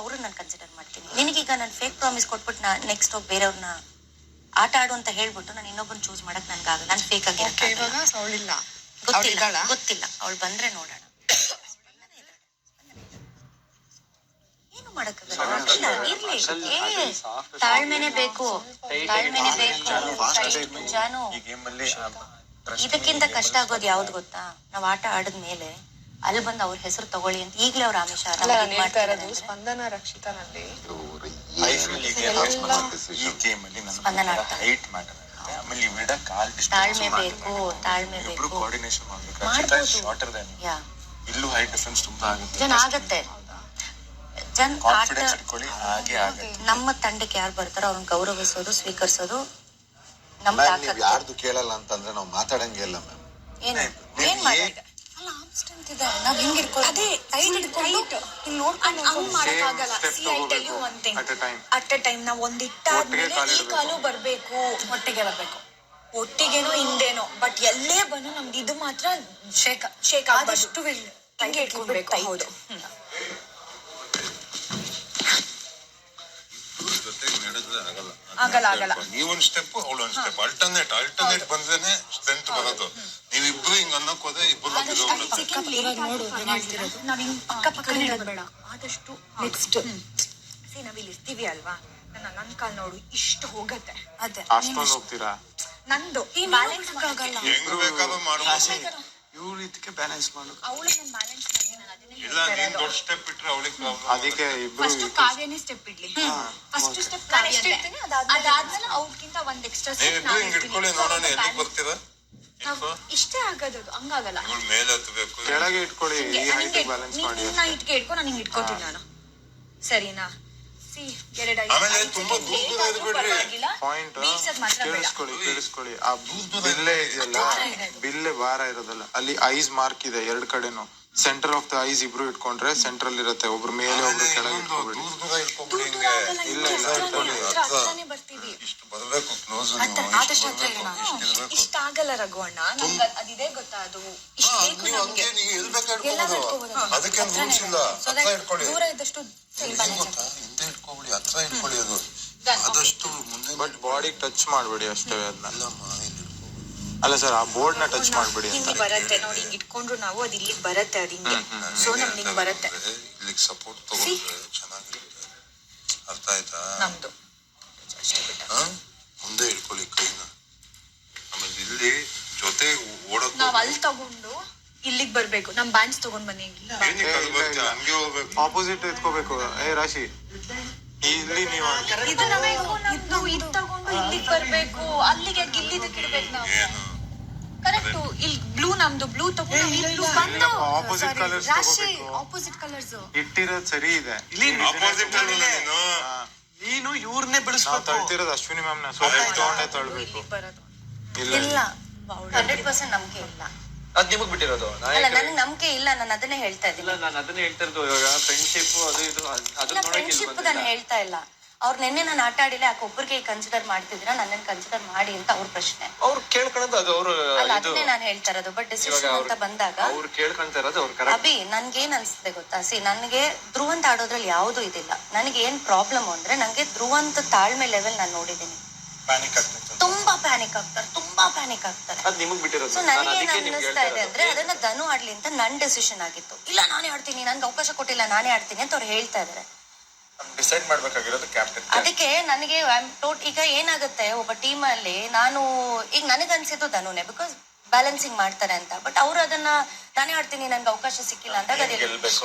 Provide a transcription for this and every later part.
ಅವ್ರನ್ನ ನಾನು ಕನ್ಸಿಡರ್ ಮಾಡ್ತೀನಿ. ನಿನಗೀಗ ನಾನು ಫೇಕ್ ಪ್ರಾಮಿಸ್ ಕೊಟ್ಬಿಟ್ಟು ನೆಕ್ಸ್ಟ್ ಹೋಗಿ ಬೇರೆಯವ್ರನ್ನ ಆಟ ಆಡು ಅಂತ ಹೇಳ್ಬಿಟ್ಟು ನಾನು ಇನ್ನೊಬ್ಬನ ಚೂಸ್ ಮಾಡಕ್ ನನ್ಗಾಗಲ್ಲ. ನಾನು ಫೇಕ್ ಆಗಿ ಗೊತ್ತಿಲ್ಲ. ಅವಳು ಬಂದ್ರೆ ನೋಡೋಣ. ಏನು ಮಾಡಕ್ಕಾಗಲ್ಲ. ಇರ್ಲಿ, ತಾಳ್ಮೆನೆ ಬೇಕು. ಜಾನು, ಇದಕ್ಕಿಂತ ಕಷ್ಟ ಆಗೋದು ಯಾವ್ದು ಗೊತ್ತಾ? ನಾವ್ ಆಟ ಆಡದ್ಮೇಲೆ ಅಲ್ಲಿ ಬಂದು ಅವ್ರ ಹೆಸರು ತಗೊಳ್ಳಿ ಅಂತ ಈಗ್ಲೇ ಅವ್ರ ಆಮಿಷ ಸ್ಪಂದನ ರಕ್ಷಿತನಲ್ಲಿ ತಾಳ್ಮೆ ಬೇಕು. ಇಲ್ಲೂ ಹೈಟ್ ಡಿಫರೆನ್ಸ್ ತುಂಬಾ ಆಗುತ್ತೆ. ನಮ್ಮ ತಂಡಕ್ಕೆ ಯಾರು ಬರ್ತಾರೋ ಅವ್ರನ್ನ ಗೌರವಿಸೋದು, ಸ್ವೀಕರಿಸೋದು ನಮ್ ಯಾರ್ದು ಕೇಳಲ್ಲ ಅಂತಂದ್ರೆ ನಾವು ಮಾತಾಡಂಗಿಲ್ಲ ಮ್ಯಾಮ್. ಏನ್ ಮಾಡಿದೆ ನಾವ್ ಹಿಂಗ್ ಅಟ್ ಎ ಟೈಮ್ ನಾವ್ ಒಂದಿಟ್ಟಾದ್ಮೇಲೆ ಈ ಕಾಲು ಬರ್ಬೇಕು, ಒಟ್ಟಿಗೆನೋ ಹಿಂದೇನೋ, ಬಟ್ ಎಲ್ಲೇ ಬಂದು ನಮ್ದು ಇದು ಮಾತ್ರ ಶೇಕ್ ಆದಷ್ಟು ಹಿಂಗೆ ಇಟ್ಕೊಳ್ಬೇಕು. ಹೌದು, ಆಗಲ್ಲ. ನೀವೊಂದ್ ಸ್ಟೆಪ್ ಅವಳೊಂದ್ ಸ್ಟೆಪ್ ಅಲ್ಟರ್ನೇಟ್ ಬಂದೇನೆ ಸ್ಟ್ರೆಂತ್ ಬರೋದು. ನೀವಿಬ್ರು ಹಿಂಗ್ ಅನ್ನಕ್ ಹೋದ್ರೆ ಇಬ್ರು ನಾವ್ ಹಿಂಗ್ ಪಕ್ಕ ಪಕ್ಕ ಇರೋದು ಬೇಡ. ಆದಷ್ಟು ನೆಕ್ಸ್ಟ್ ನಾವಿಲ್ಲಿ ಇರ್ತೀವಿ ಅಲ್ವಾ, ನನ್ ಕಾಲ್ ನೋಡು ಇಷ್ಟು ಹೋಗತ್ತೆ. ಅದೇ ಹೋಗ್ತೀರಾ? ನಂದು ಹೆಂಗ್ ಬೇಕಾದ್ರೂ ಮಾಡ್ಬೋದು. ಇವ್ರು ಇದಕ್ಕೆ ಬ್ಯಾಲೆನ್ಸ್ ಮಾಡು. ಅವಳು ನಾನು ಬ್ಯಾಲೆನ್ಸ್ ಮಾಡಿ ಇಲ್ಲ, ನೀನ್ ದೊಡ್ಡ ಸ್ಟೆಪ್ ಇಟ್ರೆ ಅವಳಿಗೆ ಪ್ರಾಬ್ಲಮ್. ಅದಕ್ಕೆ ಫಸ್ಟ್ ಕಾವ್ಯನೇ ಸ್ಟೆಪ್ ಇಡ್ಲಿ. ಫಸ್ಟ್ ಸ್ಟೆಪ್ ನಾನು ಎಷ್ಟು ಇಡ್ತೀನಿ, ಅದಾದ್ಮೇಲೆ ಅವ್ಕಿಂತ ಒಂದ್ ಎಕ್ಸ್ಟ್ರಾ ಸ್ಟೆಪ್ ನಾನು ಇಟ್ಕೊಳ್ಳಿ. ನೋಡೋಣ ಎಲ್ಲಿಗೆ ಬರ್ತೀರಾ. ಇಷ್ಟೇ ಆಗೋದು, ಹಂಗಾಗಲ್ಲ. ಮೇಲೆ ಹತ್ತಬೇಕು, ಕೆಳಗೆ ಇಟ್ಕೊಳ್ಳಿ. ಈ ಹೈಟ್ ಬ್ಯಾಲೆನ್ಸ್ ಮಾಡಿ. ನಿನ್ನ ಇಟ್ಕೆ ಇಟ್ಕೊ, ನಾನು ಹಿಂಗ್ ಇಟ್ಕೋತೀನಿ ನಾನು. ಸರಿನಾ? ಆಮೇಲೆ ತುಂಬಾ ದೂರ ಇರ್ಬೇಡ್ರಿ. ಪಾಯಿಂಟ್ ಕೇಳಿಸ್ಕೊಳ್ಳಿ. ಆ ಬಿಲ್ಲೆ ಇದೆಯಲ್ಲ, ಬಿಲ್ಲೆ ಭಾರ ಇರೋದಲ್ಲ, ಅಲ್ಲಿ ಐಸ್ ಮಾರ್ಕ್ ಇದೆ ಎರಡು ಕಡೆನು. ಸೆಂಟರ್ ಆಫ್ ದ ಐಸ್ ಇಬ್ರು ಇಟ್ಕೊಂಡ್ರೆ ಸೆಂಟ್ರಲ್ ಇರುತ್ತೆ. ಒಬ್ರು ಮೇಲೆ ಒಬ್ರು ಕೆಳಗೆ ಇಟ್ಕೊಬೇಡಿ. ಇಷ್ಟು ಬರ್ಬೇಕು ಕ್ಲೋಸ್. ಇಷ್ಟ ಆಗಲ್ಲ ರಘು ಅಣ್ಣ, ಅದಿದೆ ಗೊತ್ತಾ? ಅದು ಅದಕ್ಕೆ ರೂಲ್ಸ್ ಇಲ್ಲ. ಹತ್ರ ಇಟ್ಕೊಳ್ಳಿ, ದೂರ ಇದ್ದಷ್ಟು ಹಿಂದೆ ಇಟ್ಕೊಬಿಡಿ, ಹತ್ರ ಇಟ್ಕೊಳ್ಳಿ. ಅದು ಆದಷ್ಟು ಮುಂದೆ. ಬಟ್ ಬಾಡಿ ಟಚ್ ಮಾಡ್ಬೇಡಿ ಅಷ್ಟೇ. ಅದನ್ನ ಅಲ್ಲ ಸರ್, ಆ ಬೋರ್ಡ್ ನ ಟಚ್ ಮಾಡ್ಬೇಡಿ ಅಂತ. ಹಿಂಗ್ ಬರತ್ತೆ ನೋಡಿ, ಹಿಂಗ್ ಇಟ್ಕೊಂಡ್ರು ನಾವು ಅದು ಇಲ್ಲಿಗೆ ಬರತ್ತೆ. ಅದು ಹಿಂಗೆ ಸೊ ನಮ್ಗೆ ಹಿಂಗ್ ಬರತ್ತೆ. ಇಲ್ಲಿಗೆ ಸಪೋರ್ಟ್ ತಗೊಂಡ್ರೆ ಚೆನ್ನಾಗಿರುತ್ತೆ. ಅರ್ಥ ಆಯ್ತಾ? ನಮ್ದು ಮುಂದೆ ಇಟ್ಕೊಳ್ಳಿ ಕೈನ. ಆಮೇಲೆ ಇಲ್ಲಿ ಜೊತೆ ಓಡಕ್ ನಾವ್ ಅಲ್ಲಿ ತಗೊಂಡು ಇಲ್ಲಿಗೆ ಬರ್ಬೇಕು. ನಮ್ ಬ್ಯಾಂಡ್ಸ್ ತಗೊಂಡ್ ಬನ್ನಿ. ಹಂಗೆ ಹೋಗ್ಬೇಕು, ಆಪೋಸಿಟ್ ಎತ್ಕೋಬೇಕು. ರಾಶಿ ಇಲ್ಲಿ ನೀವು ಇದು ತಗೊಂಡು ಇಲ್ಲಿಗೆ ಬರ್ಬೇಕು. ಅಲ್ಲಿಗೆ ಗಿಲ್ಲಿದಕ್ಕೆ ಇಡ್ಬೇಕು ನಾವು. ಕರೆಕ್ಟ್. ಇಲ್ಲಿ ಬ್ಲೂ, ನಮ್ದು ಬ್ಲೂ ತಗೊಂಡು ಆಪೋಸಿಟ್ ಕಲರ್ಸ್ ಆಪೋಸಿಟ್ ಕಲರ್ಸ್ ಇಟ್ಟಿರೋದು ಸರಿ ಇದೆ. ಆಪೋಸಿಟ್ ನೀನು ಇವ್ರನ್ನೇ ಬೆಳೆಸ್ಬೇಕು. ತಳ್ತಿರೋದು ಅಶ್ವಿನಿ ಮ್ಯಾಮ್ ನ ತಗೊಂಡೇ ತಳ್ಬೇಕು. ಇಲ್ಲ, 100% ನಂಬಿಕೆ ಇಲ್ಲ. ಅದ್ ನಿಮಗ್ ಬಿಟ್ಟಿರೋದು. ಅಲ್ಲ, ನನಗೆ ನಂಬಿಕೆ ಇಲ್ಲ. ನಾನು ಅದನ್ನೇ ಹೇಳ್ತಾ ಇದ್ದೀನಿ. ನಾನು ಅದನ್ನೇ ಹೇಳ್ತಾ ಇರೋದು. ಇವಾಗ ಫ್ರೆಂಡ್ಶಿಪ್ ಅದು ಇದು ಫ್ರೆಂಡ್ಶಿಪ್ ನಾನು ಹೇಳ್ತಾ ಇಲ್ಲ. ಅವ್ರು ನಿನ್ನೆ ನಾನು ಆಟ ಆಡಿಲ್ಲ, ಯಾಕೆ ಒಬ್ಬರಿಗೆ ಕನ್ಸಿಡರ್ ಮಾಡ್ತಿದ್ದೀರಾ, ನನ್ನನ್ನು ಕನ್ಸಿಡರ್ ಮಾಡಿ ಅಂತ ಅವ್ರ ಪ್ರಶ್ನೆ. ಅವ್ರು ಕೇಳ್ಕೊಳ್ಳೋದು ಅದು ಅವ್ರು. ಅದನ್ನೇ ನಾನು ಹೇಳ್ತಾ ಇರೋದು. ಬಟ್ ಡಿಸಿಷನ್ ಅಂತ ಬಂದಾಗ ಅವ್ರು ಕೇಳ್ಕೊಂತ ಇರೋದು ಅವ್ರು ಕರೆಕ್ಟ್. ಅಭಿ, ನನ್ಗೇನ್ ಅನ್ಸುತ್ತೆ ಗೊತ್ತಾ? ನನಗೆ ಧ್ರುವಂತ ಆಡೋದ್ರಲ್ಲಿ ಯಾವ್ದು ಇದಿಲ್ಲ. ನನಗೆ ಏನ್ ಪ್ರಾಬ್ಲಮ್ ಅಂದ್ರೆ, ನಂಗೆ ಧ್ರುವಂತ ತಾಳ್ಮೆ ಲೆವೆಲ್ ನಾನು ನೋಡಿದ್ದೀನಿ. ತುಂಬಾ ಪ್ಯಾನಿಕ್ ಆಗ್ತಾರೆ. ಅದ್ ನಿಮಗ್ ಬಿಟ್ಟಿರೋದು. ಸೊ ನನಗೆ ಏನ್ ಅನ್ನಿಸ್ತಾ ಇದೆ ಅಂದ್ರೆ, ಅದನ್ನ ಧನು ಆಡ್ಲಿ ಅಂತ ನನ್ ಡೆಸಿಷನ್ ಆಗಿತ್ತು. ಇಲ್ಲ, ನಾನೇ ಆಡ್ತೀನಿ, ನನ್ಗೆ ಅವಕಾಶ ಕೊಟ್ಟಿಲ್ಲ, ನಾನೇ ಆಡ್ತೀನಿ ಅಂತ ಅವ್ರು ಹೇಳ್ತಾ ಇದಾರೆ. ಡಿಸೈಡ್ ಮಾಡ್ಬೇಕಾಗಿರೋದು ಕ್ಯಾಪ್ಟನ್. ಅದಕ್ಕೆ ನನಗೆ ಈಗ ಏನಾಗುತ್ತೆ, ಒಬ್ಬ ಟೀಮ್ ಅಲ್ಲಿ ನಾನು ಈಗ ನನಗನ್ಸಿದ್ದು ಧನುನೆ, ಬಿಕಾಸ್ ಬ್ಯಾಲೆನ್ಸಿಂಗ್ ಮಾಡ್ತಾರೆ ಅಂತ. ಬಟ್ ಅವ್ರು ಅದನ್ನ ನಾನೇ ಆಡ್ತೀನಿ, ನನ್ಗೆ ಅವಕಾಶ ಸಿಕ್ಕಿಲ್ಲ ಅಂದಾಗ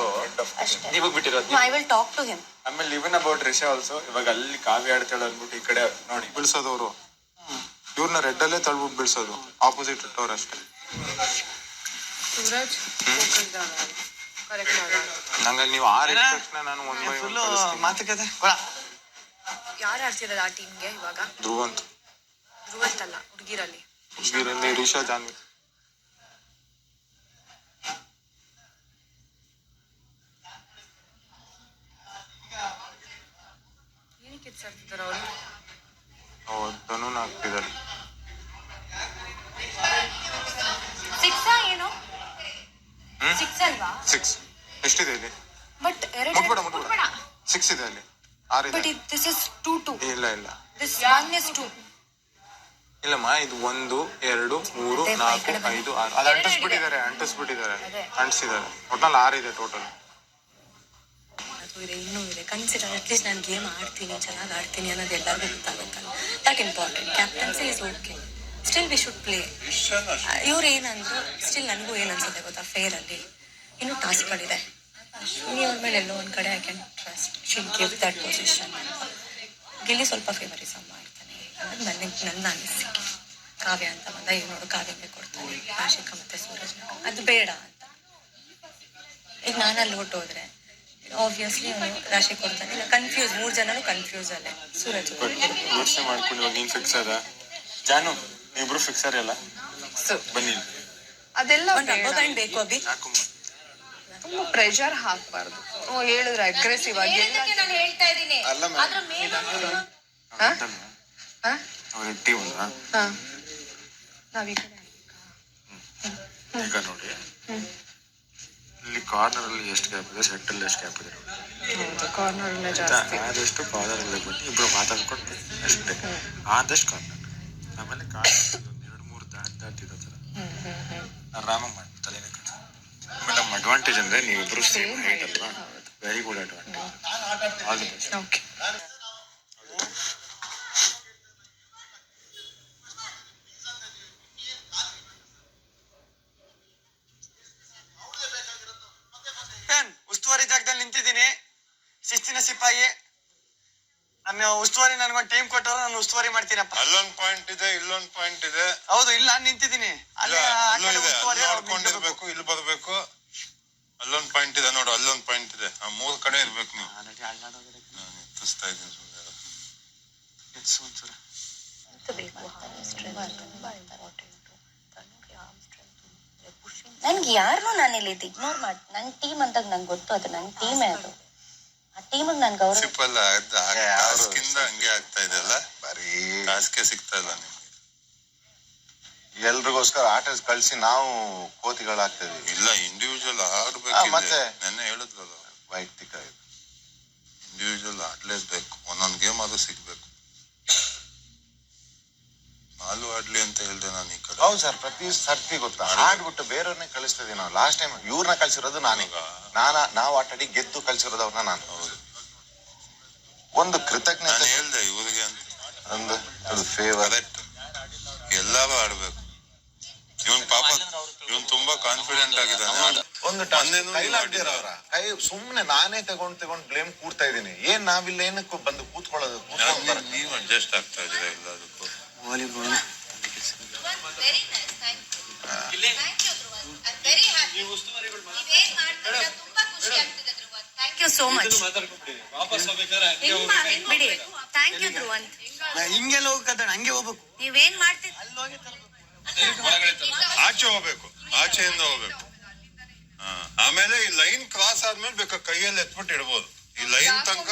ಅಷ್ಟೇ. ನಿಮಗ್ ಬಿಟ್ಟಿರೋದು. I will talk to him. ಆಮೇಲೆ ಇವನ್ ಅಬೌಟ್ ರಿಷಾ ಆಲ್ಸೋ. ಇವಾಗ ಅಲ್ಲಿ ಕಾವ್ಯ ಆಡ್ತಾಳೆ ಅಂದ್ಬಿಟ್ಟು ಈ ಕಡೆ ನೋಡಿ ಬಿಳ್ಸೋದವ್ರು ಇವ್ರನ್ನ ರೆಡ್ ಅಲ್ಲೇ ತಳ್ಬಿಟ್ಟು ಬಿಳ್ಸೋದು. ಆಪೋಸಿಟ್ ಇಟ್ಟವ್ರು ಅಷ್ಟೇ. ನಂಗೆ ನೀವು ಆರಿದ ತಕ್ಷಣ ನಾನು ಮಾತುಕತೆ. ಯಾರು ಆಡ್ತಿರೋದು ಆ ಟೀಮ್ಗೆ ಇವಾಗ? ಧ್ರುವಂತ್ ಅಲ್ಲ, ಹುಡುಗಿರಲ್ಲಿ ರಿಷಾ ಜಾನ್ವಿ. ಏನಕ್ಕೆ ಕಿತ್ಸಾಡ್ತಿದಾರ ಅವರು? ಧನುನ ಆಗ್ತಿದ್ದಾರೆ. 6 ಏನು? 6 ಅಲ್ವಾ? 6 ಎಷ್ಟಿದೆ ಇಲ್ಲಿ? ಬಟ್ ಮುಟ್ಬೇಡ 6 ಇದೆ ಅಲ್ಲಿ 6 ಬಟ್ ಇದೆ. ದಿಸ್ ಇಸ್ 2 ಇಲ್ಲ ದಿಸ್ ಒನ್ ಇಸ್ 2. ಇಲ್ಲಮ್ಮ, ಇದು 1 2 3 ಅದೇ 4 ಈ ಕಡೆ 5 6 ಅದು ಅಂಟಿಸ್ಬಿಟ್ಟಿದ್ದಾರೆ ಅಂಟಿಸಿದ್ದಾರೆ. ಒಟ್ನಲ್ಲಿ 6 ಇದೆ ಟೋಟಲ್. ಅದು ಇದೆ, ಇನ್ನೂ ಇದೆ. ಕನ್ಸಿಡರ್ ಅಟ್ಲೀಸ್ಟ್ ನಾನು ಗೇಮ್ ಆಡ್ತೀನಿ, ಚೆನ್ನಾಗಿ ಆಡ್ತೀನಿ ಅನ್ನೋದು ಎಲ್ಲರಿಗೂ ಗೊತ್ತಾಗುತ್ತಲ್ಲ. That important. Captaincy is okay, still we should play. ಇವ್ರು ಏನಂದ್ರು ಸ್ಟಿಲ್ ನನಗೂ ಏನು ಅನ್ಸುತ್ತೆ ಗೊತ್ತಾ, ಫೇರಲ್ಲಿ ಇನ್ನೂ ಟಾಸ್ಕ್ಗಳಿದೆ. ಅಶ್ವಿನಿ ಅವ್ರ ಮೇಲೆ ಎಲ್ಲೋ ಒಂದು ಕಡೆ I can trust she give that position. Gilli ಸ್ವಲ್ಪ ಫೇವರಿಸಮ್ ಮಾಡ್ತಾನೆ ಅನ್ನೋದು ನನ್ನ ಅನಿಸಿಕೆ. ಕಾವ್ಯ ಅಂತ ಬಂದ ಈಗ ನೋಡು ಕಾವ್ಯಂಗೆ ಕೊಡ್ತಾನೆ, ರಾಶಿಕಾ ಮತ್ತೆ ಸೂರಜ್ ಅದು ಬೇಡ ಅಂತ. ಈಗ ನಾನು ಅಲ್ಲಿ ಹೊಟ್ಟೋದ್ರೆ ಆಬ್ವಿಯಸ್ಲಿ ಅವನು ರಾಶಿ ಕೊಡ್ತಾನೆ. ಇಲ್ಲ ಕನ್ಫ್ಯೂಸ್, 3 ಜನನು ಕನ್ಫ್ಯೂಸ್ ಅಲ್ಲೇ. ಸೂರಜ್ ಯೋಚನೆ ಮಾಡ್ಕೊಂಡು ಇವಾಗ ನೀನ್ ಫಿಕ್ಸ್ ಅದ ಜಾನು, ಇಬ್ರು ಫಿಕ್ಸರ್ ಎಲ್ಲ ಬನ್ನಿ. ಅದೆಲ್ಲ ಒಂದು ರಬ್ಬರ್ ಬ್ಯಾಂಡ್ ಬೇಕು ಅಭಿ. ತುಂಬಾ ಪ್ರೆಷರ್ ಹಾಕ್ಬಾರ್ದು. ಹೇಳಿದ್ರೆ ಅಗ್ರೆಸಿವ್ ಆಗಿ ನಾನು ಹೇಳ್ತಾ ಇದ್ದೀನಿ. ಅಲ್ಲ ಅವ್ರ ಟೀಮ್ ಅಲ್ಲ ನಾವೀಗ ಈಗ ನೋಡಿ ಇಲ್ಲಿ ಕಾರ್ನರ್ ಅಲ್ಲಿ ಎಷ್ಟು ಗ್ಯಾಪ್ ಇದೆ, ಸೆಟ್ ಅಲ್ಲಿ ಎಷ್ಟು ಗ್ಯಾಪ್ ಇದೆ ನೋಡಿ. ಕಾರ್ನರ್ ಜಾಸ್ತಿ. ಆದಷ್ಟು ಕಾರ್ನರ್ ಅಲ್ಲಿ ಬಿಟ್ಟು ಇಬ್ರು ಮಾತಾಡ್ಕೊಂಡು ಅಷ್ಟೇ. ಆದಷ್ಟು ಕಾರ್ನರ್, ಆಮೇಲೆ ಕಾರ್ನರ್ 2-3 ದಾಟಿರೋ ತರ ಆರಾಮಾಗಿ ಮಾಡಿ ತಲೆನೇ ಕಟ್ಟ. ಆಮೇಲೆ ನಮ್ಮ ಅಡ್ವಾಂಟೇಜ್ ಅಂದ್ರೆ ನೀವಿಬ್ರು ಸೇಮ್ ಹೈಟ್ ಅಲ್ವಾ, very good advantage. All the best. Okay. ಉಸ್ತುವಾರಿ ಜಾಗದಲ್ಲಿ ನಿಂತಿದ್ದೀನಿ, ಶಿಸ್ತಿನ ಸಿಪಾಯಿ. ನನ್ನ ಉಸ್ತುವಾರಿ ನನ್ಗೊಂದು ಟೀಮ್ ಕೊಟ್ಟರು, ನಾನು ಉಸ್ತುವಾರಿ ಮಾಡ್ತೀನಪ್ಪ. ಅಲ್ಲೊಂದ್ ಪಾಯಿಂಟ್ ಇದೆ, ಇಲ್ಲೊಂದ್ ಪಾಯಿಂಟ್ ಇದೆ. ಹೌದು, ಇಲ್ಲ ನಾನು ನಿಂತಿದ್ದೀನಿ ಅಲ್ಲಿ. ಉಸ್ತುವಾರಿ ನೋಡ್ಕೊಂಡಿರ್ಬೇಕು, ಇಲ್ಲಿ ಬರ್ಬೇಕು. ಅಲ್ಲೊಂದ್ ಪಾಯಿಂಟ್ ಇದೆ ನೋಡು, ಅಲ್ಲೊಂದ್ ಪಾಯಿಂಟ್ ಇದೆ. ಆ 3 ಕಡೆ ಇರ್ಬೇಕು ನೀವು. ನಾನು ಎತ್ತಿಸ್ತಾ ಇದ್ದೀನಿ ಸುಮ್ಮನೆ. ನನ್ಗೆ ಯಾರನ್ನೂ ನಾನು ಇಲ್ಲಿ ಇಗ್ನೋರ್ ಮಾಡಿ, ನನ್ನ ಟೀಮ್ ಅಂದಾಗ ನಂಗೆ ಗೊತ್ತು, ಅದು ನನ್ನ ಟೀಮೇ. ಅದು ಆ ಟೀಮಿಗೆ ನನ್ ಗೌರವ. ಸಿಂಪಲ್ ಟಾಸ್ಕಿಂದ ಹಂಗೆ ಆಗ್ತಾ ಇದೆಯಲ್ಲ, ಬರೀ ಟಾಸ್ಕೇ ಸಿಗ್ತಾ ಇಲ್ಲ ನಿಮ್ಗೆ. ಎಲ್ರಿಗೋಸ್ಕರ ಆಟ ಕಳ್ಸಿ ನಾವು ಕೋತಿಗಳಾಗ್ತೇವೆ. ಇಲ್ಲ, ಇಂಡಿವಿಜುವಲ್ ಆಡ್ಬೇಕು. ಮತ್ತೆ ನೆನ್ನೆ ಹೇಳಿದ್ರಲ್ಲ, ವೈಯಕ್ತಿಕ ಇದು. ಇಂಡಿವಿಜುವಲ್ ಆಡ್ಲೇಬೇಕು. ಒಂದೊಂದ್ ಗೇಮ್ ಅದು ಸಿಗ್ಬೇಕು. ನಾಲು ಆಡ್ಲಿ ಅಂತ ಹೇಳ್ದೆ ನಾನು ಈ ಕಡೆ. ಹೌದು ಸರ್, ಪ್ರತಿ ಸರ್ತಿ ಗೊತ್ತಾ ಆಡ್ಬಿಟ್ಟು ಬೇರೆಯವ್ರನ್ನೇ ಕಳಿಸ್ತಾ ಇದೀವಿ ನಾವು. ಲಾಸ್ಟ್ ಟೈಮ್ ಇವ್ರನ್ನ ಕಳ್ಸಿರೋದು ನಾನೀಗ. ನಾವು ಆಟ ಆಡಿ ಗೆದ್ದು ಕಳ್ಸಿರೋದು ಅವ್ರನ್ನ ನಾನು. ಹೌದು, ಒಂದು ಕೃತಜ್ಞತೆ ನಾನು ಹೇಳ್ದೆ ಇವ್ರಿಗೆ ಅಂತ. ಒಂದು ಫೇವರ್. ಕರೆಕ್ಟ್, ಎಲ್ಲಾರು ಆಡ್ಬೇಕು. ಇವನ್ ಪಾಪ ಇವನ್ ತುಂಬಾ ಕಾನ್ಫಿಡೆಂಟ್ ಆಗಿದ್ದಾನೆ. ಒಂದು ಕೈ ಸುಮ್ನೆ ನಾನೇ ತಗೊಂಡ್ ಬ್ಲೇಮ್ ಕೂಡ್ತಾ ಇದೀನಿ. ಏನ್ ನಾವಿಲ್ಲ ಏನಕ್ಕೂ ಬಂದು ಕೂತ್ಕೊಳ್ಳೋದು. ನೀವು ಅಡ್ಜಸ್ಟ್ ಆಗ್ತಾ ಇದೀರ ಎಲ್ಲದಕ್ಕೂ. Volleyball thank you so much. ಬಿಡಿ, ಥ್ಯಾಂಕ್ ಯು ಧ್ರುವಂತ್. ಹಿಂಗೆಲ್ಲ ಹೋಗತ್ತ, ಹಂಗೆ ಹೋಗ್ಬೇಕು. ನೀವೇನ್ ಮಾಡ್ತಿದ್ ಆಚೆ ಹೋಗ್ಬೇಕು, ಆಚೆಯಿಂದ ಹೋಗ್ಬೇಕು. ಆಮೇಲೆ ಈ ಲೈನ್ ಕ್ರಾಸ್ ಆದ್ಮೇಲೆ ಬೇಕಾ ಕೈಯಲ್ಲಿ ಎತ್ಬಿಟ್ಟು ಇಡ್ಬೋದು. ಈ ಲೈನ್ ತನಕ